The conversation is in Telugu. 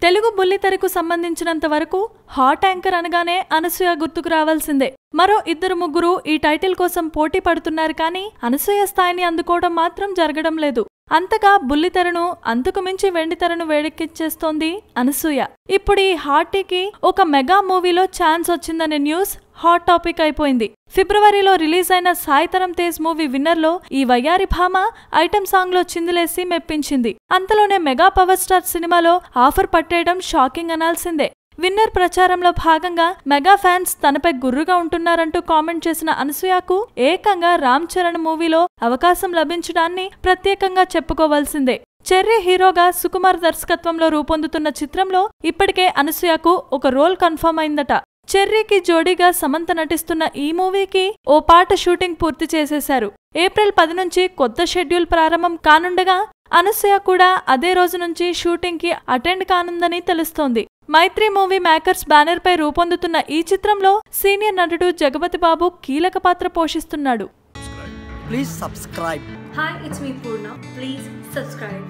తెలుగు బుల్లితెరకు సంబంధించినంత వరకు హాట్ యాంకర్ అనగానే అనసూయ గుర్తుకు రావాల్సిందే. మరో ఇద్దరు ముగ్గురు ఈ టైటిల్ కోసం పోటీ పడుతున్నారు, కానీ అనసూయ స్థాయిని అందుకోవడం మాత్రం జరగడం లేదు. అంతగా బుల్లితెరను అంతకు మించి వెండితెరను వేడెక్కించేస్తోంది అనసూయ. ఇప్పుడు ఈ హార్టీకి ఒక మెగా మూవీలో ఛాన్స్ వచ్చిందనే న్యూస్ హాట్ టాపిక్ అయిపోయింది. ఫిబ్రవరిలో రిలీజ్ అయిన సాయితరం తేజ్ మూవీ విన్నర్లో ఈ వయ్యారి భామ ఐటెం సాంగ్ లో చిందులేసి మెప్పించింది. అంతలోనే మెగా పవర్ స్టార్ సినిమాలో ఆఫర్ పట్టేయడం షాకింగ్ అనాల్సిందే. విన్నర్ ప్రచారంలో భాగంగా మెగా ఫ్యాన్స్ తనపై గుర్రుగా ఉంటున్నారంటూ కామెంట్ చేసిన అనసూయకు ఏకంగా రామ్ చరణ్ మూవీలో అవకాశం లభించడాన్ని ప్రత్యేకంగా చెప్పుకోవాల్సిందే. చెర్రీ హీరోగా సుకుమార్ దర్శకత్వంలో రూపొందుతున్న చిత్రంలో ఇప్పటికే అనసూయకు ఒక రోల్ కన్ఫర్మ్ అయిందట. చెర్రీకి జోడీగా సమంత నటిస్తున్న ఈ మూవీకి ఓ పాట షూటింగ్ పూర్తి చేసేశారు. ఏప్రిల్ 10 నుంచి కొత్త షెడ్యూల్ ప్రారంభం కానుండగా అనసూయ కూడా అదే రోజు నుంచి షూటింగ్ కి అటెండ్ కానుందని తెలుస్తోంది. మైత్రి మూవీ మేకర్స్ బ్యానర్ పై రూపొందుతున్న ఈ చిత్రంలో సీనియర్ నటుడు జగపతి బాబు కీలక పాత్ర పోషిస్తున్నాడు. Please subscribe. Hi, it's me Purna. Please subscribe.